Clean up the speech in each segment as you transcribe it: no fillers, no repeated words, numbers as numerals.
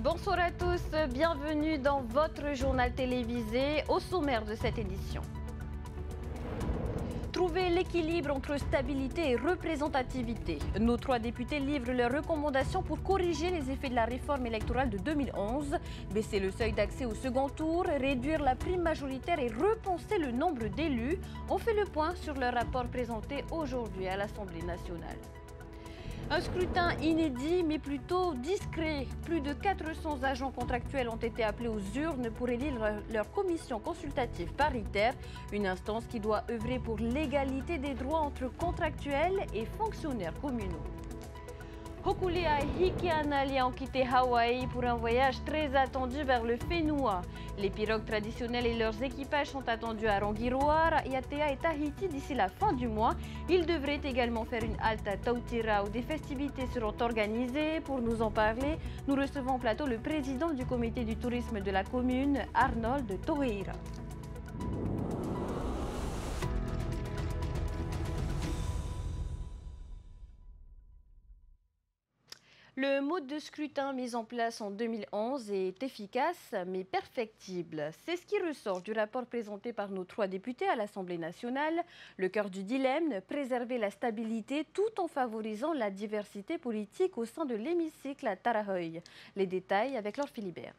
Bonsoir à tous, bienvenue dans votre journal télévisé. Au sommaire de cette édition. Trouver l'équilibre entre stabilité et représentativité. Nos 3 députés livrent leurs recommandations pour corriger les effets de la réforme électorale de 2011, baisser le seuil d'accès au second tour, réduire la prime majoritaire et repenser le nombre d'élus. On fait le point sur le rapport présenté aujourd'hui à l'Assemblée nationale. Un scrutin inédit mais plutôt discret. Plus de 400 agents contractuels ont été appelés aux urnes pour élire leur commission consultative paritaire, une instance qui doit œuvrer pour l'égalité des droits entre contractuels et fonctionnaires communaux. Hokulea et Hikianalia ont quitté Hawaï pour un voyage très attendu vers le Whenua. Les pirogues traditionnelles et leurs équipages sont attendus à Rangiroa, Raiatea et Tahiti d'ici la fin du mois. Ils devraient également faire une halte à Tautira où des festivités seront organisées. Pour nous en parler, nous recevons au plateau le président du comité du tourisme de la commune, Arnold Toheira. Le mode de scrutin mis en place en 2011 est efficace mais perfectible. C'est ce qui ressort du rapport présenté par nos 3 députés à l'Assemblée nationale. Le cœur du dilemme, préserver la stabilité tout en favorisant la diversité politique au sein de l'hémicycle à Tarahoy. Les détails avec Laure Philibert.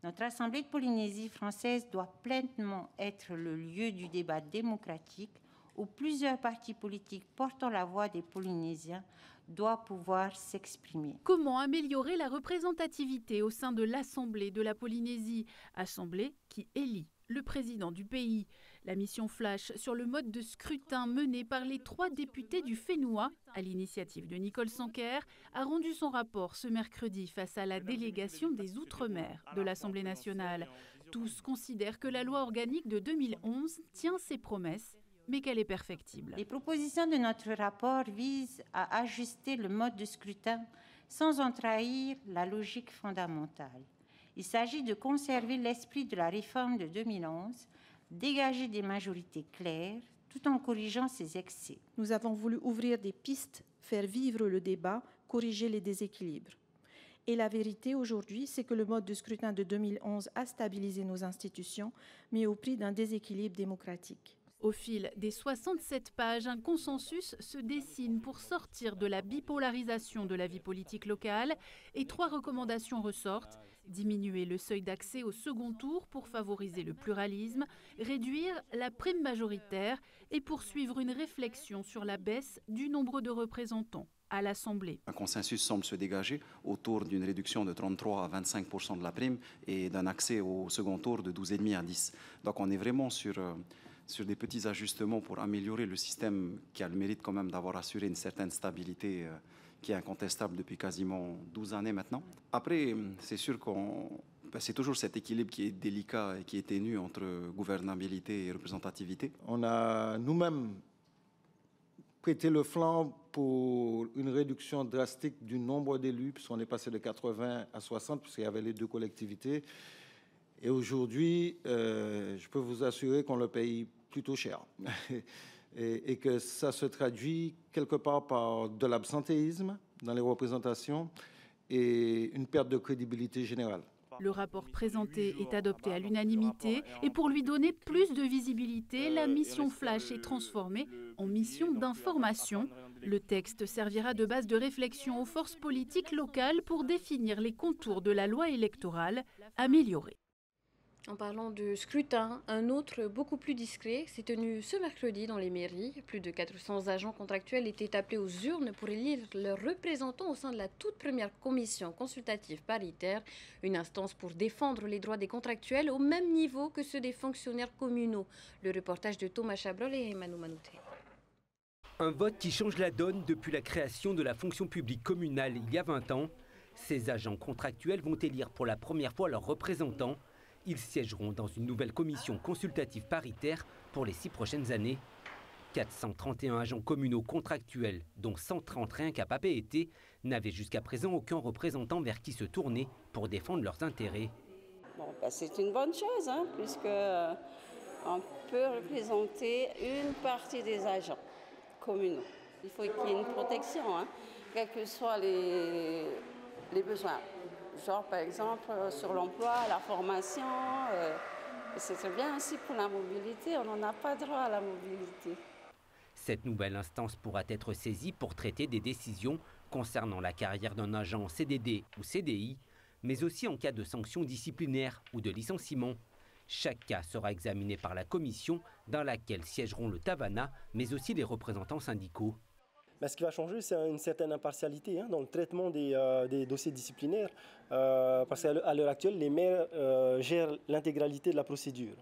Notre Assemblée de Polynésie française doit pleinement être le lieu du débat démocratique où plusieurs partis politiques portant la voix des Polynésiens doivent pouvoir s'exprimer. Comment améliorer la représentativité au sein de l'Assemblée de la Polynésie, assemblée qui élit le président du pays? La mission flash sur le mode de scrutin menée par les 3 députés du Whenua, à l'initiative de Nicole Sanquer, a rendu son rapport ce mercredi face à la délégation des Outre-mer de l'Assemblée nationale. Tous considèrent que la loi organique de 2011 tient ses promesses, mais qu'elle est perfectible. Les propositions de notre rapport visent à ajuster le mode de scrutin sans en trahir la logique fondamentale. Il s'agit de conserver l'esprit de la réforme de 2011, dégager des majorités claires, tout en corrigeant ses excès. Nous avons voulu ouvrir des pistes, faire vivre le débat, corriger les déséquilibres. Et la vérité aujourd'hui, c'est que le mode de scrutin de 2011 a stabilisé nos institutions, mais au prix d'un déséquilibre démocratique. Au fil des 67 pages, un consensus se dessine pour sortir de la bipolarisation de la vie politique locale et 3 recommandations ressortent. Diminuer le seuil d'accès au second tour pour favoriser le pluralisme, réduire la prime majoritaire et poursuivre une réflexion sur la baisse du nombre de représentants à l'Assemblée. Un consensus semble se dégager autour d'une réduction de 33 à 25% de la prime et d'un accès au second tour de 12,5 à 10. Donc on est vraiment sur des petits ajustements pour améliorer le système qui a le mérite quand même d'avoir assuré une certaine stabilité qui est incontestable depuis quasiment 12 années maintenant. Après, c'est sûr c'est toujours cet équilibre qui est délicat et qui est ténu entre gouvernabilité et représentativité. On a nous-mêmes prêté le flanc pour une réduction drastique du nombre d'élus, puisqu'on est passé de 80 à 60, puisqu'il y avait les 2 collectivités. Et aujourd'hui, je peux vous assurer qu'on le paye plutôt cher et que ça se traduit quelque part par de l'absentéisme dans les représentations et une perte de crédibilité générale. Le rapport présenté est adopté à l'unanimité et pour lui donner plus de visibilité, la mission flash est transformée en mission d'information. Le texte servira de base de réflexion aux forces politiques locales pour définir les contours de la loi électorale améliorée. En parlant de scrutin, un autre beaucoup plus discret s'est tenu ce mercredi dans les mairies. Plus de 400 agents contractuels étaient appelés aux urnes pour élire leurs représentants au sein de la toute première commission consultative paritaire, une instance pour défendre les droits des contractuels au même niveau que ceux des fonctionnaires communaux. Le reportage de Thomas Chabrol et Emmanuel Manouté. Un vote qui change la donne depuis la création de la fonction publique communale il y a 20 ans. Ces agents contractuels vont élire pour la première fois leurs représentants. Ils siégeront dans une nouvelle commission consultative paritaire pour les 6 prochaines années. 431 agents communaux contractuels, dont 130 rien qu'à Papeete, n'avaient jusqu'à présent aucun représentant vers qui se tourner pour défendre leurs intérêts. C'est une bonne chose, puisqu'on peut représenter une partie des agents communaux. Il faut qu'il y ait une protection, quels que soient les besoins. Genre, par exemple, sur l'emploi, la formation. C'est très bien aussi pour la mobilité. On n'en a pas droit à la mobilité. Cette nouvelle instance pourra être saisie pour traiter des décisions concernant la carrière d'un agent CDD ou CDI, mais aussi en cas de sanctions disciplinaires ou de licenciement. Chaque cas sera examiné par la commission dans laquelle siégeront le TAVANA, mais aussi les représentants syndicaux. Ce qui va changer, c'est une certaine impartialité dans le traitement des dossiers disciplinaires, parce qu'à l'heure actuelle, les maires gèrent l'intégralité de la procédure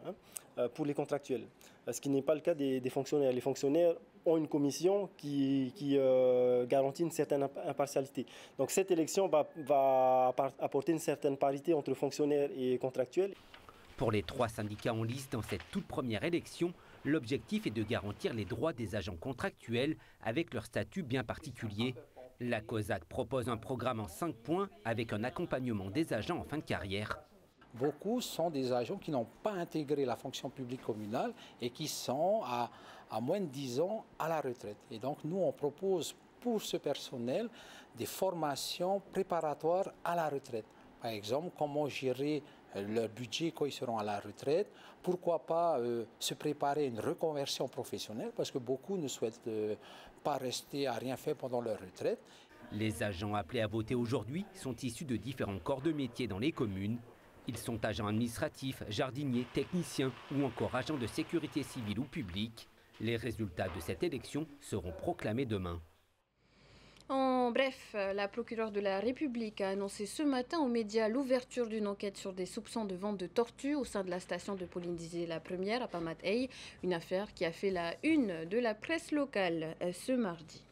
pour les contractuels, ce qui n'est pas le cas des fonctionnaires. Les fonctionnaires ont une commission qui garantit une certaine impartialité. Donc cette élection va apporter une certaine parité entre fonctionnaires et contractuels. Pour les 3 syndicats en lice dans cette toute première élection, l'objectif est de garantir les droits des agents contractuels avec leur statut bien particulier. La COSAC propose un programme en 5 points avec un accompagnement des agents en fin de carrière. Beaucoup sont des agents qui n'ont pas intégré la fonction publique communale et qui sont à moins de 10 ans à la retraite. Et donc nous, on propose pour ce personnel des formations préparatoires à la retraite. Par exemple, comment gérer leur budget quand ils seront à la retraite. Pourquoi pas se préparer à une reconversion professionnelle, parce que beaucoup ne souhaitent pas rester à rien faire pendant leur retraite. Les agents appelés à voter aujourd'hui sont issus de différents corps de métier dans les communes. Ils sont agents administratifs, jardiniers, techniciens ou encore agents de sécurité civile ou publique. Les résultats de cette élection seront proclamés demain. En bref, la procureure de la République a annoncé ce matin aux médias l'ouverture d'une enquête sur des soupçons de vente de tortues au sein de la station de Polynésie la Première à Pamatay, une affaire qui a fait la une de la presse locale ce mardi.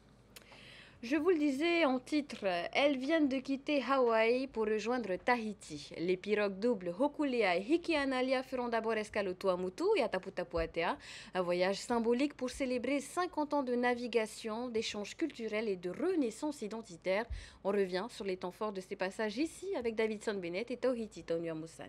Je vous le disais en titre, elles viennent de quitter Hawaï pour rejoindre Tahiti. Les pirogues doubles Hokulea et Hikianalia feront d'abord escale au Tuamotu et à Taputapuatea, un voyage symbolique pour célébrer 50 ans de navigation, d'échanges culturels et de renaissance identitaire. On revient sur les temps forts de ces passages ici avec Davidson Bennett et Tauhiti Taunuamusan.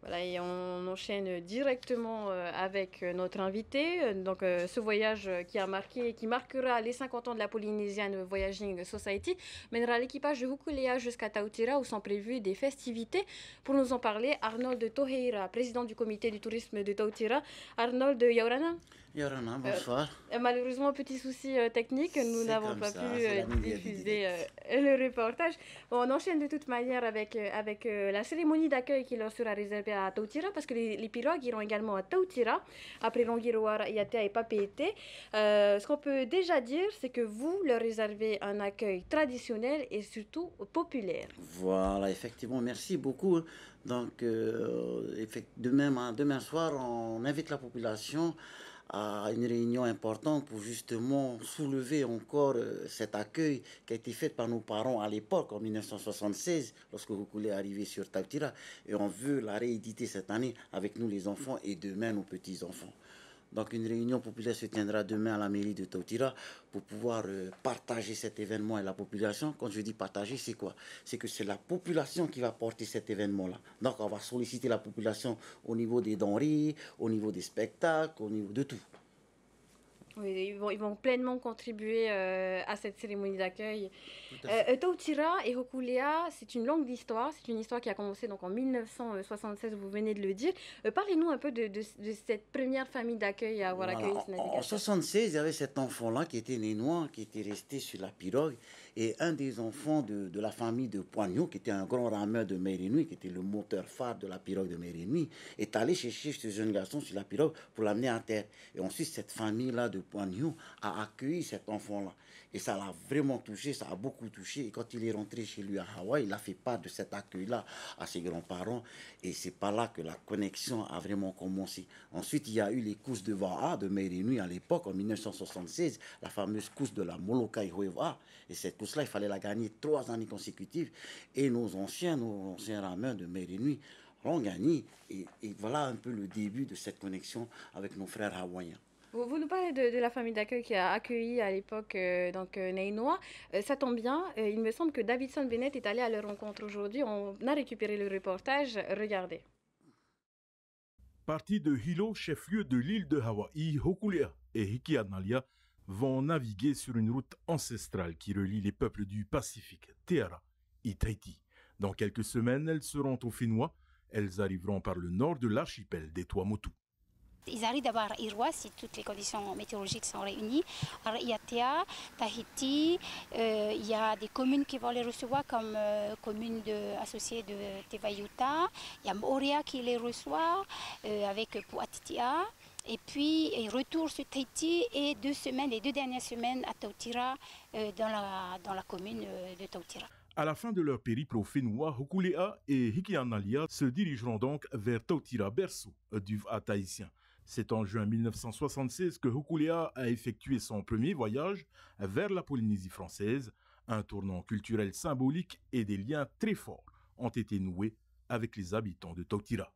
Voilà, et on enchaîne directement avec notre invité. Donc, ce voyage qui marquera les 50 ans de la Polynesian Voyaging Society mènera l'équipage de Hukulea jusqu'à Tautira où sont prévues des festivités. Pour nous en parler, Arnold Toheira, président du comité du tourisme de Tautira. Arnold Yaurana. Yorana, bonsoir. Malheureusement, petit souci technique, nous n'avons pas pu diffuser le reportage. Bon, on enchaîne de toute manière avec la cérémonie d'accueil qui leur sera réservée à Tautira, parce que les pirogues iront également à Tautira, après Longiroara, Iatea et Papeete. Ce qu'on peut déjà dire, c'est que vous leur réservez un accueil traditionnel et surtout populaire. Voilà, effectivement, merci beaucoup. Donc, demain soir, on invite la population à une réunion importante pour justement soulever encore cet accueil qui a été fait par nos parents à l'époque, en 1976, lorsque Hukule est arrivé sur Tautira. Et on veut la rééditer cette année avec nous les enfants et demain nos petits-enfants. Donc une réunion populaire se tiendra demain à la mairie de Tautira pour pouvoir partager cet événement et la population. Quand je dis partager, c'est quoi? C'est que c'est la population qui va porter cet événement-là. Donc on va solliciter la population au niveau des denrées, au niveau des spectacles, au niveau de tout. Oui, ils vont pleinement contribuer à cette cérémonie d'accueil. Tautira et Hokulea, c'est une longue histoire. C'est une histoire qui a commencé donc en 1976, vous venez de le dire. Parlez-nous un peu de cette première famille d'accueil à avoir accueilli ce navigation. En 1976, il y avait cet enfant-là qui était né noir, qui était resté sur la pirogue. Et un des enfants de la famille de Poignon, qui était un grand rameur de mer et nuit, qui était le moteur phare de la pirogue de mer et nuit, est allé chercher ce jeune garçon sur la pirogue pour l'amener à terre. Et ensuite, cette famille-là de Poignon a accueilli cet enfant-là. Et ça l'a vraiment touché, ça a beaucoup touché. Et quand il est rentré chez lui à Hawaï, il a fait part de cet accueil-là à ses grands-parents. Et c'est par là que la connexion a vraiment commencé. Ensuite, il y a eu les courses de Va'a, de mer et nuit à l'époque, en 1976, la fameuse course de la Molokai Hoeva. Et cette course-là, il fallait la gagner 3 années consécutives. Et nos anciens rameurs de mer et nuit l'ont gagné. Et voilà un peu le début de cette connexion avec nos frères hawaïens. Vous nous parlez de la famille d'accueil qui a accueilli à l'époque Nainoa. Ça tombe bien, il me semble que Davidson Bennett est allé à leur rencontre aujourd'hui. On a récupéré le reportage, regardez. Partis de Hilo, chef-lieu de l'île de Hawaï, Hokulea et Hikianalia vont naviguer sur une route ancestrale qui relie les peuples du Pacifique, Te Ara et Tahiti. Dans quelques semaines, elles seront au Whenua. Elles arriveront par le nord de l'archipel des Tuamotu. Ils arrivent d'abord à Iroa si toutes les conditions météorologiques sont réunies. Alors, il y a Tea, Tahiti, il y a des communes qui vont les recevoir comme communes associées de Te Vaiuta. Il y a Moorea qui les reçoit avec Puatitia. Et puis, ils retournent sur Tahiti et les 2 dernières semaines à Tautira, dans la commune de Tautira. À la fin de leur périple au Whenua, Hokulea et Hikianalia se dirigeront donc vers Tautira, berceau du Va tahitien. C'est en juin 1976 que Hokulea a effectué son premier voyage vers la Polynésie française. Un tournant culturel symbolique et des liens très forts ont été noués avec les habitants de Tautira.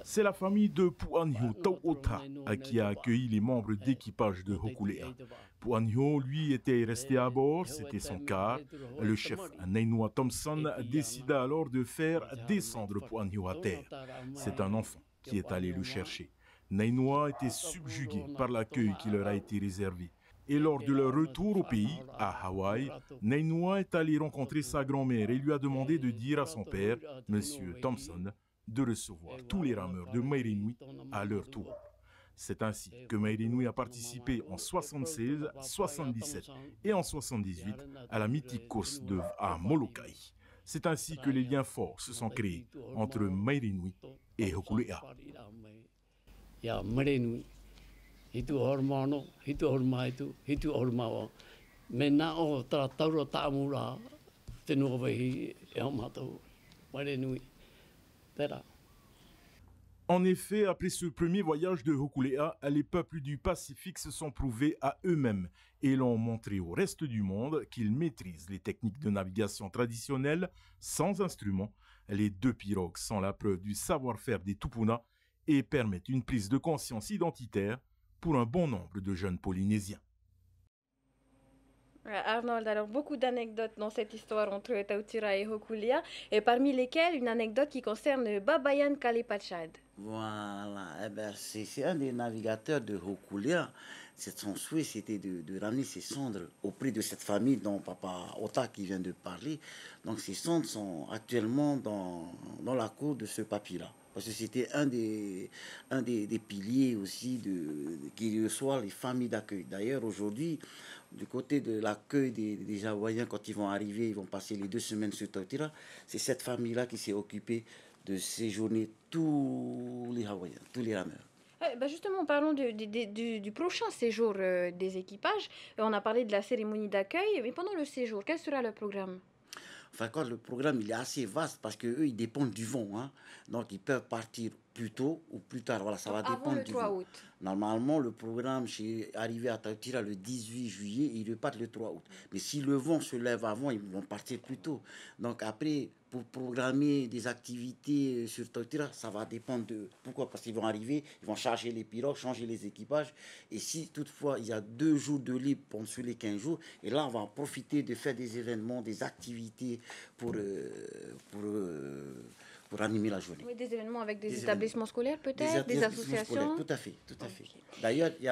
C'est la famille de Puanhio Tauota qui a accueilli les membres d'équipage de Hokulea. Puanhio, lui, était resté à bord, c'était son cas. Le chef Nainoa Thompson décida alors de faire descendre Puanhio à terre. C'est un enfant qui est allé le chercher. Nainoa était subjugué par l'accueil qui leur a été réservé. Et lors de leur retour au pays, à Hawaï, Nainoa est allé rencontrer sa grand-mère et lui a demandé de dire à son père, M. Thompson, de recevoir tous les rameurs de Mairinui à leur tour. C'est ainsi que Mairinui a participé en 76, 77 et en 78 à la mythique course de Molokai. C'est ainsi que les liens forts se sont créés entre Mairinui et Hokulea. En effet, après ce premier voyage de Hokulea, les peuples du Pacifique se sont prouvés à eux-mêmes et l'ont montré au reste du monde qu'ils maîtrisent les techniques de navigation traditionnelles sans instruments. Les 2 pirogues sont la preuve du savoir-faire des Tupuna et permettent une prise de conscience identitaire pour un bon nombre de jeunes Polynésiens. Arnold, alors beaucoup d'anecdotes dans cette histoire entre Tautira et Hokulea, et parmi lesquelles une anecdote qui concerne Babayan Kalepachad. Voilà, c'est un des navigateurs de Hokulea. Son souhait, c'était de ramener ses cendres auprès de cette famille dont Papa Ota qui vient de parler. Donc ces cendres sont actuellement dans la cour de ce papy-là. Parce que c'était un des piliers aussi qui reçoit les familles d'accueil. D'ailleurs, aujourd'hui, du côté de l'accueil des Hawaïens, quand ils vont arriver, ils vont passer les 2 semaines sur Tautira. C'est cette famille-là qui s'est occupée de séjourner tous les Hawaïens, tous les rameurs. Justement, parlons du prochain séjour des équipages. On a parlé de la cérémonie d'accueil, mais pendant le séjour, quel sera le programme ? Enfin, quand le programme il est assez vaste parce qu'eux, ils dépendent du vent. Hein. Donc, ils peuvent partir plus tôt ou plus tard. Voilà, ça va dépendre du vent. Août. Normalement, le programme, c'est arrivé à Tautira le 18 juillet, ils repartent le 3 août. Mais si le vent se lève avant, ils vont partir plus tôt. Donc, après, pour programmer des activités sur Tautira, ça va dépendre de... Pourquoi ? Parce qu'ils vont arriver, ils vont charger les pirogues, changer les équipages. Et si toutefois, il y a 2 jours de libre sur les 15 jours, et là, on va profiter de faire des événements, des activités pour animer la journée. Oui, des événements avec des établissements scolaires peut-être, des associations scolaires, tout à fait. D'ailleurs, il y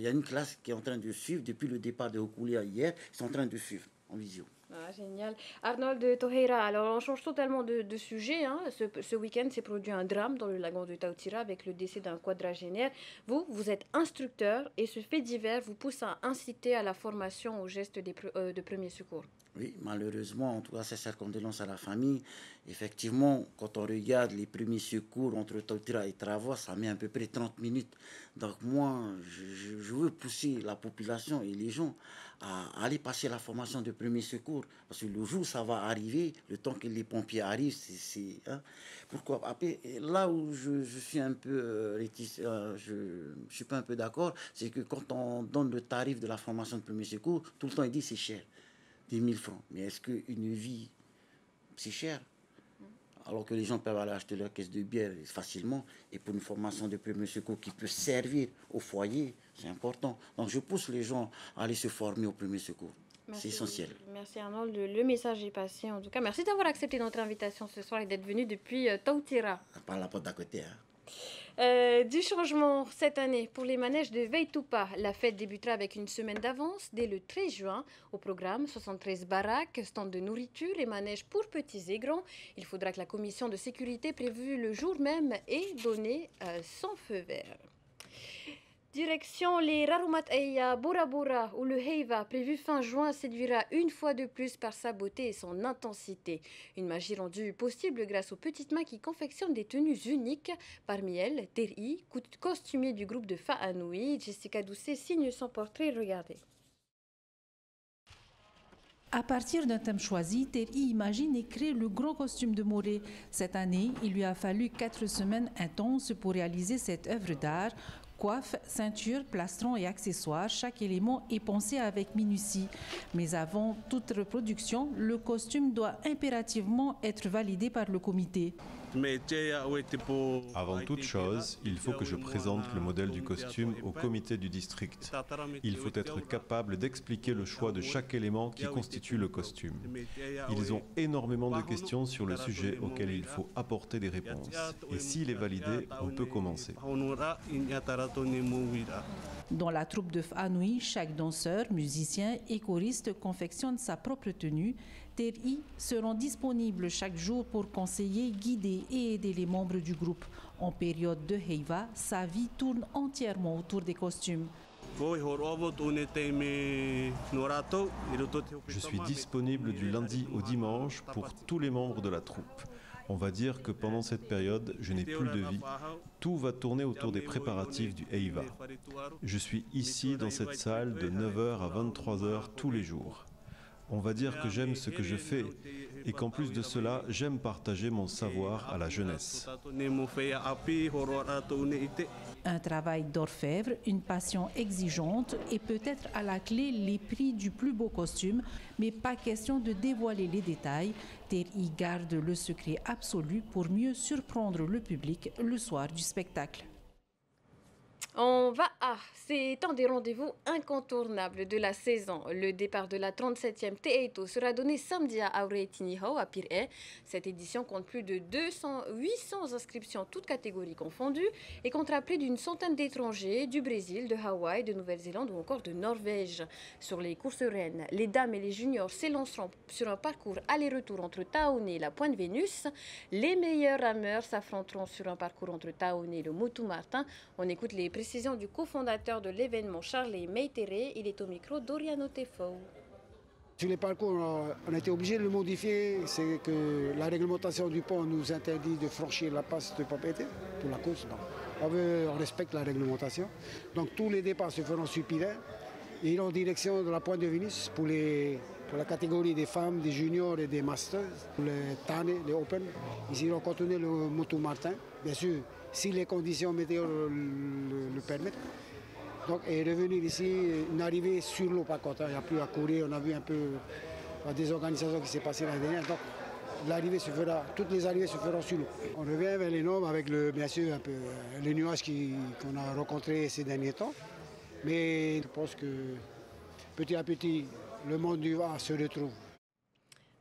a une classe qui est en train de suivre, depuis le départ de Hokulea hier, ils sont en train de suivre en visio. Ah, génial. Arnold Toheira, alors on change totalement de sujet. Hein. Ce week-end s'est produit un drame dans le lagon de Tautira avec le décès d'un quadragénaire. Vous êtes instructeur et ce fait divers vous pousse à inciter à la formation aux gestes de premier secours. Oui, malheureusement, en tout cas, c'est condoléances à la famille. Effectivement, quand on regarde les premiers secours entre Tautira et Travois, ça met à peu près 30 minutes. Donc moi, je veux pousser la population et les gens à aller passer la formation de premier secours. Parce que le jour où ça va arriver, le temps que les pompiers arrivent, hein. Pourquoi ? Après, là où je suis un peu réticent, je suis pas un peu d'accord, c'est que quand on donne le tarif de la formation de premier secours, tout le temps, il dit c'est cher. 10 000 francs. Mais est-ce qu'une vie c'est cher. Alors que les gens peuvent aller acheter leur caisse de bière facilement. Et pour une formation de premier secours qui peut servir au foyer, c'est important. Donc je pousse les gens à aller se former au premier secours. C'est essentiel. Merci Arnold, le message est passé en tout cas. Merci d'avoir accepté notre invitation ce soir et d'être venu depuis Taoutira. Par la porte d'à côté. Hein. Du changement cette année pour les manèges de Veitupa. La fête débutera avec une semaine d'avance dès le 13 juin. Au programme, 73 baraques, stands de nourriture et manèges pour petits et grands. Il faudra que la commission de sécurité prévue le jour même ait donné son feu vert. Direction les Rarumat Eya Bora Bora, où le Heiva, prévu fin juin, séduira une fois de plus par sa beauté et son intensité. Une magie rendue possible grâce aux petites mains qui confectionnent des tenues uniques. Parmi elles, Terry, costumier du groupe de Fa'anoui. Jessica Doucet signe son portrait, regardez. À partir d'un thème choisi, Terry imagine et crée le grand costume de Morée. Cette année, il lui a fallu 4 semaines intenses pour réaliser cette œuvre d'art. Coiffe, ceinture, plastron et accessoires, chaque élément est pensé avec minutie. Mais avant toute reproduction, le costume doit impérativement être validé par le comité. Avant toute chose, il faut que je présente le modèle du costume au comité du district. Il faut être capable d'expliquer le choix de chaque élément qui constitue le costume. Ils ont énormément de questions sur le sujet auxquelles il faut apporter des réponses. Et s'il est validé, on peut commencer. Dans la troupe de Fa'anoui, chaque danseur, musicien et choriste confectionne sa propre tenue. Terry se rend disponible chaque jour pour conseiller, guider et aider les membres du groupe. En période de Heiva, sa vie tourne entièrement autour des costumes. Je suis disponible du lundi au dimanche pour tous les membres de la troupe. On va dire que pendant cette période, je n'ai plus de vie. Tout va tourner autour des préparatifs du Heiva. Je suis ici dans cette salle de 9h à 23h tous les jours. On va dire que j'aime ce que je fais et qu'en plus de cela, j'aime partager mon savoir à la jeunesse. Un travail d'orfèvre, une passion exigeante et peut-être à la clé les prix du plus beau costume, mais pas question de dévoiler les détails. Terry garde le secret absolu pour mieux surprendre le public le soir du spectacle. On va à, c'est un des rendez-vous incontournables de la saison. Le départ de la 37e Teeto sera donné samedi à Aurétinihau, à Pirée. Cette édition compte plus de 800 inscriptions, toutes catégories confondues, et comptera plus d'une centaine d'étrangers du Brésil, de Hawaï, de Nouvelle-Zélande ou encore de Norvège. Sur les courses rennes, les dames et les juniors s'élanceront sur un parcours aller-retour entre Taoné et la Pointe Vénus. Les meilleurs rameurs s'affronteront sur un parcours entre Taoné et le Motu-Martin. On écoute les précision du cofondateur de l'événement, Charlie Meitere. Il est au micro d'Oriano Tefo. Sur les parcours, on a été obligé de le modifier. C'est que la réglementation du pont nous interdit de franchir la passe de propriété pour la course. Donc, on respecte la réglementation. Donc tous les départs se feront sur Pirée et en direction de la Pointe de Vénus pour la catégorie des femmes, des juniors et des masters. Pour les Tane, les Open, ils iront contourner le Motu-Martin. Bien sûr, si les conditions météo le permettent. Donc, et revenir ici, une arrivée sur l'eau par contre. Il n'y a plus à courir. On a vu un peu la désorganisation qui s'est passée l'année dernière. Donc, toutes les arrivées se feront sur l'eau. On revient vers les normes avec bien sûr un peu les nuages qu'on a rencontrés ces derniers temps. Mais je pense que petit à petit, le monde du VAR se retrouve.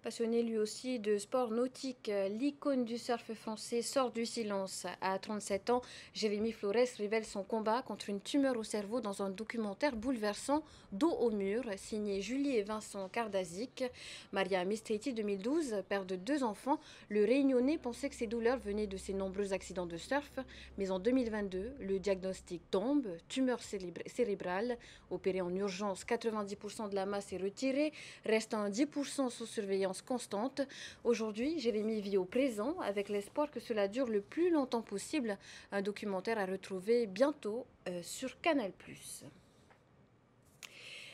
Passionné lui aussi de sport nautique, l'icône du surf français sort du silence. À 37 ans, Jérémy Flores révèle son combat contre une tumeur au cerveau dans un documentaire bouleversant, Dos au mur, signé Julie et Vincent Cardazic. Maria Mistriti, 2012, père de 2 enfants, le Réunionnais pensait que ses douleurs venaient de ses nombreux accidents de surf. Mais en 2022, le diagnostic tombe, tumeur cérébrale. Opéré en urgence, 90% de la masse est retirée, reste un 10% sous surveillance constante. Aujourd'hui, Jérémy vit au présent avec l'espoir que cela dure le plus longtemps possible. Un documentaire à retrouver bientôt sur Canal+.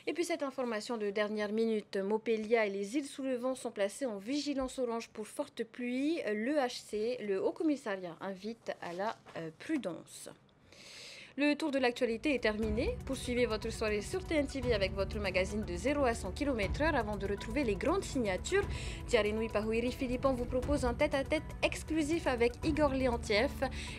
Et puis cette information de dernière minute, Montpellier et les îles sous le vent sont placés en vigilance orange pour forte pluie. L'EHC, le Haut Commissariat, invite à la prudence. Le tour de l'actualité est terminé. Poursuivez votre soirée sur TNTV avec votre magazine de 0 à 100 km/h avant de retrouver les grandes signatures. Thierry Nouy Pahouiri Philippon vous propose un tête-à-tête exclusif avec Igor Leontiev.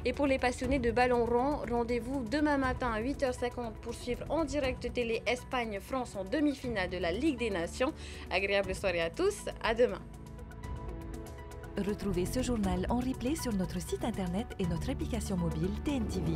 Et pour les passionnés de ballon rond, rendez-vous demain matin à 8h50 pour suivre en direct télé Espagne-France en demi-finale de la Ligue des Nations. Agréable soirée à tous, à demain. Retrouvez ce journal en replay sur notre site internet et notre application mobile TNTV.